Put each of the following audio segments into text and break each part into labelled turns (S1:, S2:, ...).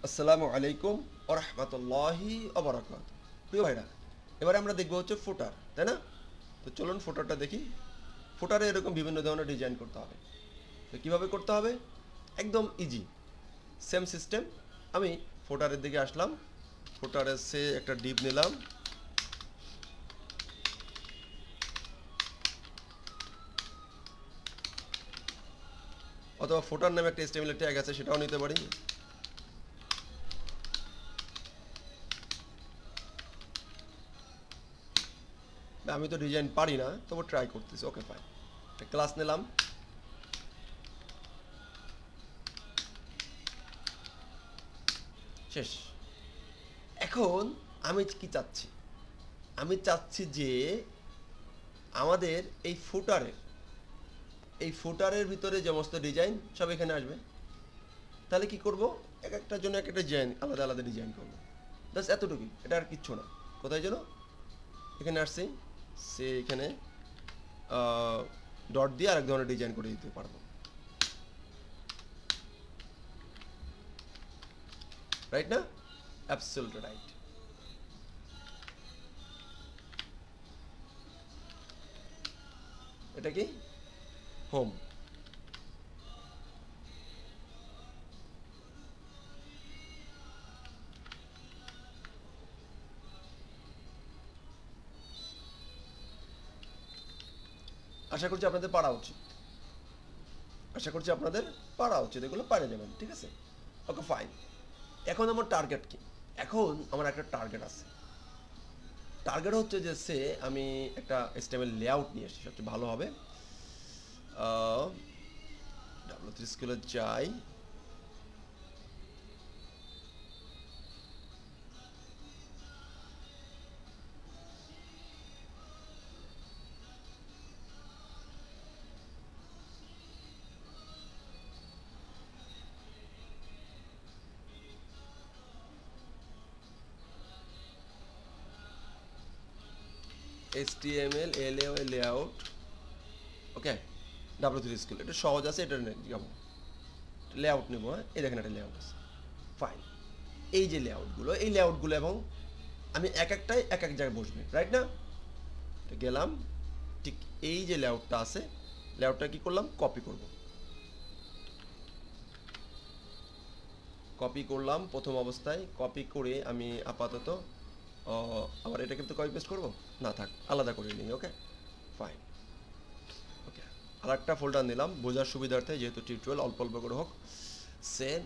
S1: আসসালামু আলাইকুম ওয়া রাহমাতুল্লাহি ওয়া বারাকাতুহু। প্রিয় ভাইরা, এবারে আমরা দেখব হচ্ছে ফুটার, তাই না? তো চলুন ফুটারটা দেখি। ফুটারে এরকম বিভিন্ন ধরনের ডিজাইন করতে হবে। তো কীভাবে করতে হবে? একদম ইজি, সেম সিস্টেম। আমি ফুটারের দিকে আসলাম, ফুটারে সে একটা ডিপ নিলাম, অথবা ফুটার নামে একটা HTML ট্যাগ আছে সেটাও নিতে পারি। আমি তো ডিজাইন পারি না, তবু ট্রাই করতেছি। ওকে ফাইন, ক্লাস নিলাম, শেষ। এখন আমি কি চাচ্ছি? আমি চাচ্ছি যে আমাদের এই ফুটারের ভিতরে যে সমস্ত ডিজাইন সব এখানে আসবে। তাহলে কি করব? এক একটার জন্য এক একটা ডিজাইন, আলাদা আলাদা ডিজাইন করব। জাস্ট এতটুকুই, এটা আর কিচ্ছু না। কোথায় যেন এখানে আসছি, সে এখানে ডট দিয়ে আরেক ধরনের ডিজাইন করে দিতে পারবো। রাইট না? Absolutely right. এটা কি? হোম। আশা করছি আপনাদের পারা উচিত, এগুলো পারে যাবেন, ঠিক আছে? Okay fine. এখন আমার টার্গেট কি? এখন আমার একটা টার্গেট আছে। টার্গেট হচ্ছে যে আমি একটা HTML লেআউট নিয়ে এসেছি, সবচেয়ে ভালো হবে। W3 স্কুলে যাই, HTML লেআউট। ওকে, W3 স্কুল, এটা সহজ আছে, এটা যাবো, লেআউট নেবো। হ্যাঁ, এই দেখেন একটা লেআউট আছে। ফাইন। এই যে এই লেআউটগুলো এবং আমি এক একটাই এক এক জায়গায় বসবে, রাইট না? গেলাম, ঠিক এই যে লেআউটটা আছে, লেআউটটা কি করলাম? কপি করলাম প্রথম অবস্থায়। কপি করে আমি আপাতত আবার এটা কিন্তু কপি পেস্ট করবো না, থাক, আলাদা করে নিই। Okay fine. ওকে, আর একটা ফোল্ডার নিলাম বোঝার সুবিধার্থে, যেহেতু টিউটোরিয়াল অল্প অল্প করে হোক। সেন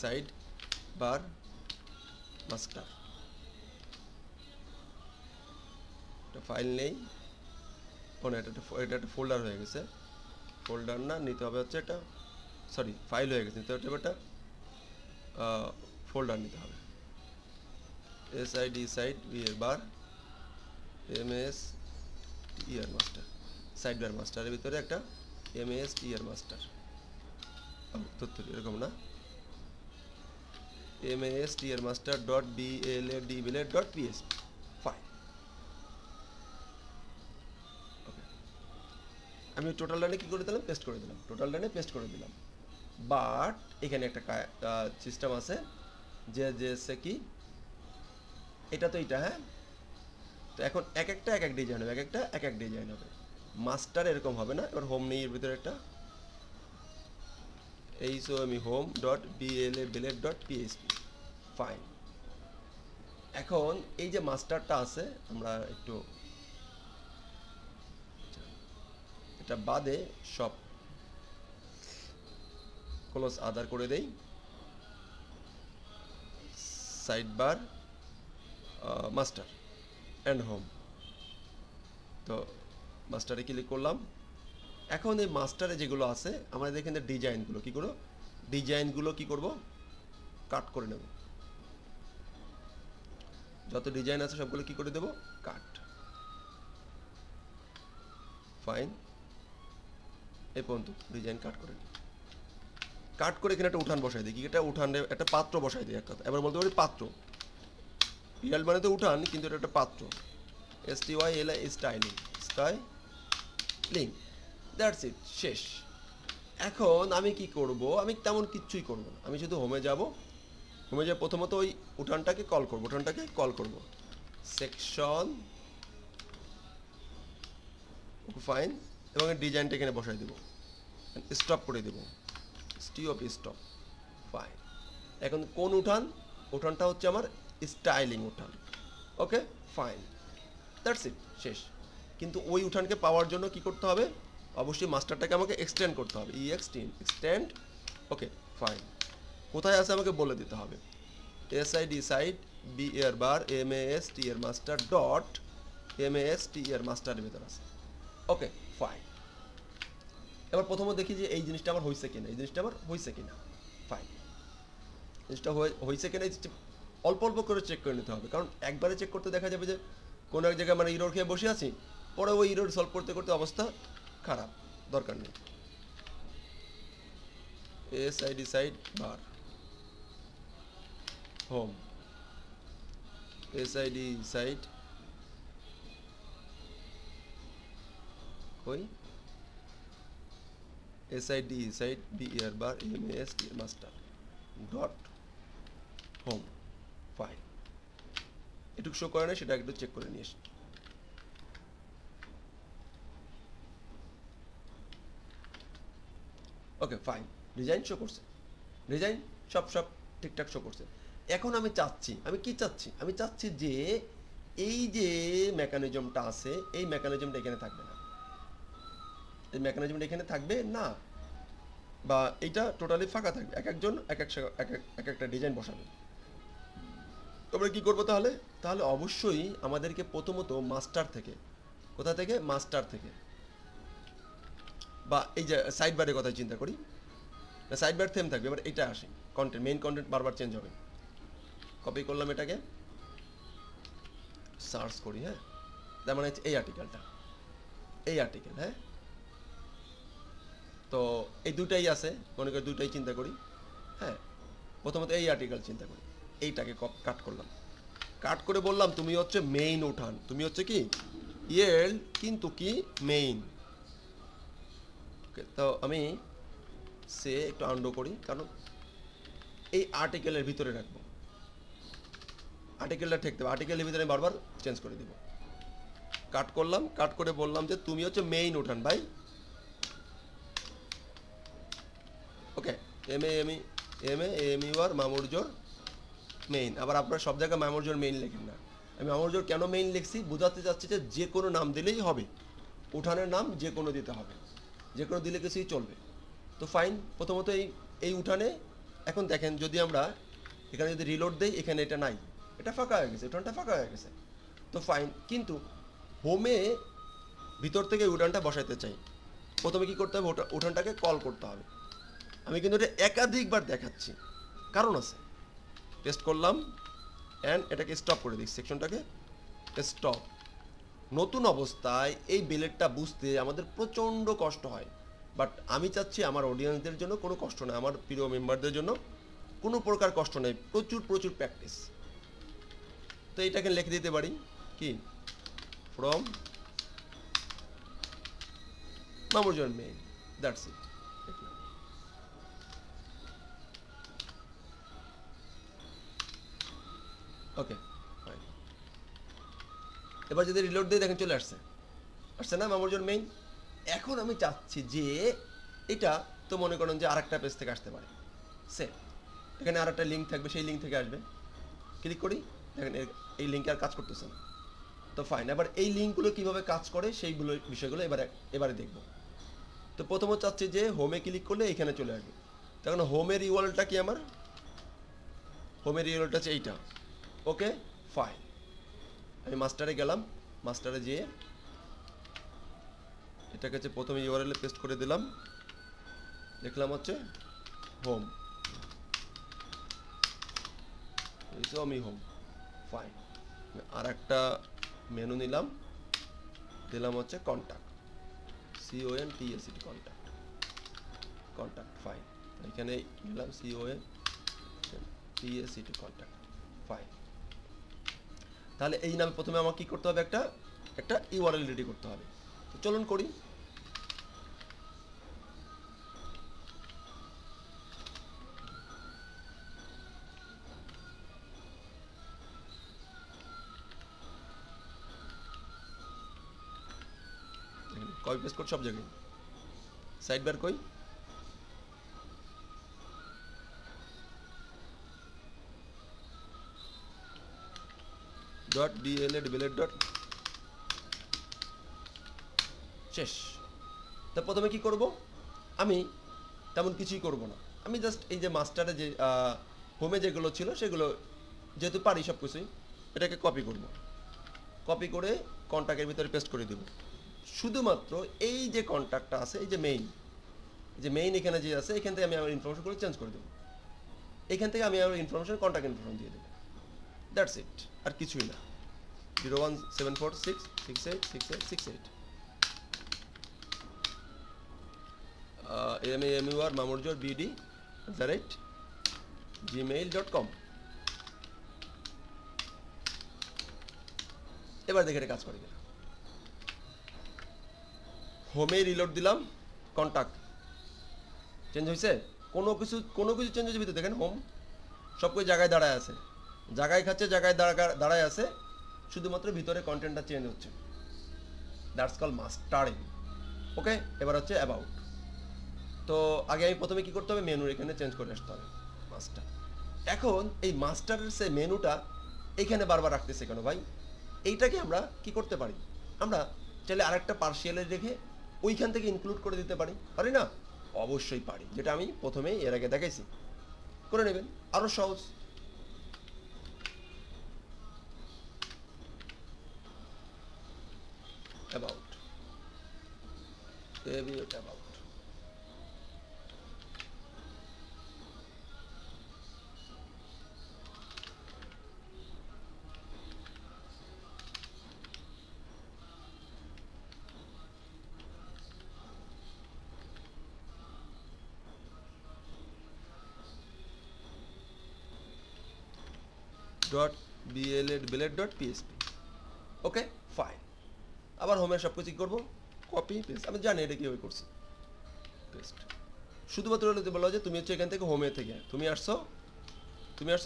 S1: সাইড বার মাস্টার, একটা ফাইল নেই। ও না, এটা একটা ফোল্ডার হয়ে গেছে। ফোল্ডার না, নিতে হবে হচ্ছে এটা, সরি ফাইল হয়ে গেছে, নিতে হচ্ছে এটা ফোল্ডার নিতে হবে। Side bar MS year master, side bar মাস্টারের ভিতরে একটা এমএস ইয়ার মাস্টার, তথ্য এরকম না, MS year master dot BLA dot PSP file. Okay, আমি টোটাল ডানে কি করে দিলাম? পেস্ট করে দিলাম, টোটাল ডানে পেস্ট করে দিলাম। বাট এখানে একটা সিস্টেম আছে যে সে কি, এটা তো এটা, হ্যাঁ। তো এখন এক একটা এক এক ডিজাইন হবে, এক একটা এক এক ডিজাইন হবে। মাস্টার এরকম হবে না। এবার হোম নেই, এর ভিতরে একটা আমি home dot BLA dot PHP fine. এখন এই যে মাস্টারটা আছে, আমরা একটু এটা বাদে সব ক্লোজ আদার করে দেই। Side bar master and home, তো মাস্টারে ক্লিক করলাম। এখন এই মাস্টারে যেগুলো আছে আমাদের এখানে ডিজাইনগুলো কি করব? কাট করে নেব। যত ডিজাইন আছে সবগুলো কি করে দেব? কাট। ফাইন, এই পর্যন্ত ডিজাইন কাট করে নিই। কাট করে এখানে একটা উঠান বসাই দিই। কি এটা? উঠানে একটা পাত্র বসাই দিই, এক কথা। এবার বলতে পারি পাত্র, রিয়াল মানে তো উঠান, কিন্তু এটা একটা পাত্র। STYLI স্টাইলিং, দ্যাটস ইট, শেষ। এখন আমি কি করব, আমি তেমন কিচ্ছুই করব না, আমি শুধু হোমে যাব। হোমে যে প্রথমত ওই উঠানটাকে কল করব সেকশন ফাইন, এবং ডিজাইনটা এখানে বসাই দেবো, স্টপ করে দেবো, স্টপ ফাইন। এখন কোন উঠান, উঠানটা হচ্ছে আমার স্টাইলিং উঠান। ওকে ফাইন, দ্যাটস ইট, শেষ। কিন্তু ওই উঠানকে পাওয়ার জন্য কি করতে হবে, অবশ্যই মাস্টারটাকে আমাকে এক্সটেন্ড করতে হবে, এক্সটেন্ড। ওকে ফাইন, কোথায় আছে আমাকে বলে দিতে হবে, এসআইডি সাইট বি এর বার MAST এর মাস্টার ডট MAST এর মাস্টারের ভেতর আছে। ওকে ফাইন, এবার প্রথমে দেখি যে এই জিনিসটা আমার হয়েছে কিনা, ফাইন। জিনিসটা হয়েছে কিনা অল্প অল্প করে চেক করে নিতে হবে, কারণ একবারে চেক করতে দেখা যাবে যে কোনো এক জায়গায় মানে ইরোর খেয়ে বসে আছি, পরে ওই ইরোর সলভ করতে করতে অবস্থা খারাপ, দরকার নেই। এসআইডি সাইট বার হোম, এসআইডি সাইট কই, এসআইডি সাইট বিআর বার MAST master dot home file, এটুকু শো করে না, সেটা একটু চেক করে নিয়ে এসে। ওকে ফাইন, ডিজাইন শো করছে, ডিজাইন সব ঠিকঠাক শো করছে। এখন আমি চাচ্ছি যে এই যে মেকানিজমটা আছে, এই মেকানিজমটা এখানে থাকবে না, এই মেকানিজমটা এখানে থাকবে না, বা এইটা টোটালি ফাঁকা থাকবে, একজন এক একটা ডিজাইন বসাবে। তোমরা কি করবো তাহলে, অবশ্যই আমাদেরকে প্রথমত মাস্টার থেকে, কোথা থেকে, মাস্টার থেকে, বা এই যে সাইড বারের কথা চিন্তা করি, সাইড বার থেম থাকবে, এবার এটা আসে কন্টেন্ট, মেইন কন্টেন্ট বারবার চেঞ্জ হবে। কপি করলাম, এটাকে সার্চ করি, হ্যাঁ, তার মানে এই আর্টিকেল, হ্যাঁ, তো এই দুটাই আছে, মনে করি দুটাই চিন্তা করি, হ্যাঁ, প্রথমত এই আর্টিকেল চিন্তা করি, এইটাকে কাট করলাম, কাট করে বললাম তুমি হচ্ছে মেইন উঠান, তুমি হচ্ছে কি ইয়েল, কিন্তু কি মেইন। ওকে, তো আমি সে একটু আন্ডো করি, কারণ এই আর্টিকেলের ভিতরে রাখবো, আর্টিকেলটা ঠেকতে হবে, আর্টিকেলের ভিতরে আমি বারবার চেঞ্জ করে দিব। কাট করলাম, কাট করে বললাম যে তুমি হচ্ছে মেইন উঠান ভাই। ওকে, MAMEUR মামুরজোর মেইন। আবার আপনারা সব জায়গায় মামুরজোর মেইন লেখেন না, আমি মামুরজোর কেন মেইন লিখছি, বোঝাতে চাচ্ছি যে যে কোনো নাম দিলেই হবে, উঠানের নাম যে কোনো দিতে হবে, যে কোনো দিলে কিছুই চলবে। তো ফাইন, প্রথমত এই উঠানে, এখন দেখেন যদি আমরা এখানে যদি রিলোড দেই, এখানে এটা নাই, এটা ফাঁকা হয়ে গেছে, উঠানটা ফাঁকা হয়ে গেছে। তো ফাইন, কিন্তু হোমে ভিতর থেকে উঠানটা বসাইতে চাই, প্রথমে কি করতে হবে, উঠানটাকে কল করতে হবে। আমি কিন্তু এটা একাধিকবার দেখাচ্ছি, কারণ আছে। টেস্ট করলাম অ্যান্ড এটাকে স্টপ করে দিই, সেকশনটাকে স্টপ। নতুন অবস্থায় এই বেলেটটা বুঝতে আমাদের প্রচণ্ড কষ্ট হয়, বাট আমি চাচ্ছি আমার অডিয়েন্সদের জন্য কোনো কষ্ট নয়, আমার প্রিয় মেম্বারদের জন্য কোনো প্রকার কষ্ট নেই, প্রচুর প্র্যাকটিস। তো এইটাকে লিখে দিতে পারি কি, ফ্রম মামুরজন main, that's it. Okay fine, এবার যদি রিলোড দিয়ে দেখেন চলে আসছে না মামুরজন মেইন। এখন আমি চাচ্ছি যে এটা, তো মনে করেন যে আরেকটা পেজ থেকে আসতে পারে, এখানে আরেকটা লিঙ্ক থাকবে, সেই লিঙ্ক থেকে আসবে, ক্লিক করি, দেখেন এই লিঙ্কে আর কাজ করতেছে না। তো ফাইন, এবার এই লিঙ্কগুলো কীভাবে কাজ করে সেইগুলো বিষয়গুলো এবারে দেখব। তো প্রথমত চাচ্ছি যে হোমে ক্লিক করলে এখানে চলে আসবে, তখন হোমের ইউআরএলটা কি, আমার হোমের ইউআরএলটা হচ্ছে এইটা। ওকে ফাইন, আমি মাস্টারে গেলাম, মাস্টারে যেয়ে এটাকে হচ্ছে প্রথমে ইউআরএল পেস্ট করে দিলাম, দেখলাম হচ্ছে হোম, আমি হোম ফাইন। আর একটা মেনু নিলাম, দিলাম হচ্ছে কন্ট্যাক্ট, CONTACT কন্ট্যাক্ট ফাইন, এখানে নিলাম CONTACT কন্ট্যাক্ট ফাইন। তাহলে এই নামে প্রথমে আমাকে কী করতে হবে, একটা ইউআরএল রেডি করতে হবে। তো চলুন করি, কপি পেস্ট কর সব জায়গায়। সাইড বার কই? ডট ডিএলএড বিলেড ডট শেষ। তা প্রথমে কি করব, আমি তেমন কিছুই করব না, আমি জাস্ট এই যে মাস্টারে যে হোমে যেগুলো ছিল সেগুলো যেহেতু পারি সব কিছুই, এটাকে কপি করব, কপি করে কন্ট্যাক্টের ভিতরে পেস্ট করে দেব। শুধুমাত্র এই যে কন্ট্যাক্টটা আছে, এই যে মেইন এখানে যে আছে, এখান থেকে আমি আমার ইনফরমেশনগুলো চেঞ্জ করে দেবো, এখান থেকে আমি আমার ইনফরমেশন কন্ট্যাক্ট ইনফরমেশন দিয়ে দেবো, দ্যাটস ইট, আর কিছুই না। 01746686868 mamur@gmail.com। এবার দেখে এটা কাজ করে কিনা। হোমে রিলোড দিলাম, কন্ট্যাক্ট চেঞ্জ হয়েছে, কোনো কিছু চেঞ্জ হয়েছে ভিতরে দেখেন, হোম সব কিছু জায়গায় দাঁড়ায় আছে, জায়গায় খাচ্ছে, জায়গায় দাঁড়ায় আছে, শুধুমাত্র ভিতরে কন্টেন্টটা চেঞ্জ হচ্ছে। That's call mastering. ওকে, এবার হচ্ছে অ্যাবাউট। তো আগে আমি প্রথমে কি করতে হবে, মেনুর এখানে চেঞ্জ করে আসতে হবে মাস্টার। এখন এই মাস্টারের সে মেনুটা এইখানে বারবার রাখতেছে কেন ভাই? এইটাকে আমরা কি করতে পারি, আমরা চাইলে আরেকটা পার্সিয়ালে রেখে ওইখান থেকে ইনক্লুড করে দিতে পারি না? অবশ্যই পারি, যেটা আমি প্রথমেই এর আগে দেখাইছি। করে নেবেন, আরও সহজ। অ্যাবাউট অ্যাবাউট ডট বিএলএড বিলেড ডট পিএসপি। Okay fine. আবার হোমের সব কিছু করবো, কপি পেস্ট, আমি জানি এটা কীভাবে করছি, পেস্ট। শুধুমাত্র বলা যে তুমি হচ্ছে এখান থেকে হোমে থেকে তুমি আসছো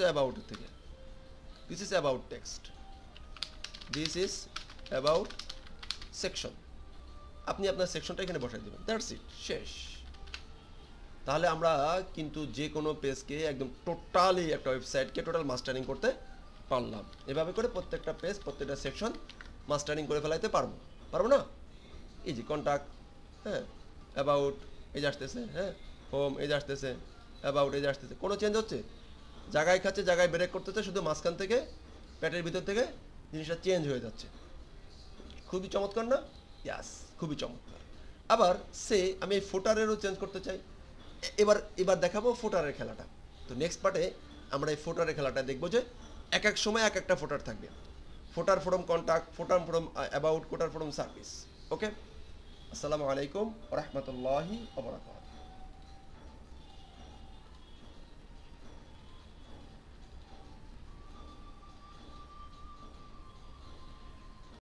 S1: অ্যাবাউটের থেকে, this is about text, this is about section, আপনি আপনার সেকশনটা এখানে বসাই দেবেন, দ্যাটস ইট, শেষ। তাহলে আমরা কিন্তু যে কোনো পেজকে একদম টোটালি একটা ওয়েবসাইটকে টোটাল মাস্টারিং করতে পারলাম। এভাবে করে প্রত্যেকটা পেজ, প্রত্যেকটা সেকশন মাস্টারিং করে ফেলাইতে পারবো না? এই যে কন্ট্যাক্ট, হ্যাঁ, অ্যাবাউট এই যে আসতেছে, হ্যাঁ, হোম এই যে আসতেছে, অ্যাবাউট এই যে আসতেছে, কোনো চেঞ্জ হচ্ছে? জায়গায় খাচ্ছে, জায়গায় ব্রেক করতেছে, শুধু মাঝখান থেকে প্যাটের ভিতর থেকে জিনিসটা চেঞ্জ হয়ে যাচ্ছে। খুবই চমৎকার না? ইয়াস, খুবই চমৎকার। আবার আমি এই ফুটারেরও চেঞ্জ করতে চাই, এবার দেখাবো ফুটারের খেলাটা। তো নেক্সট পার্টে আমরা এই ফুটারের খেলাটা দেখবো, যে এক এক সময় এক একটা ফুটার থাকবে, footer from contact, footer from about, footer from service. Okay, আসসালামু আলাইকুম ওয়া রাহমাতুল্লাহি ওয়া বারাকাতুহু।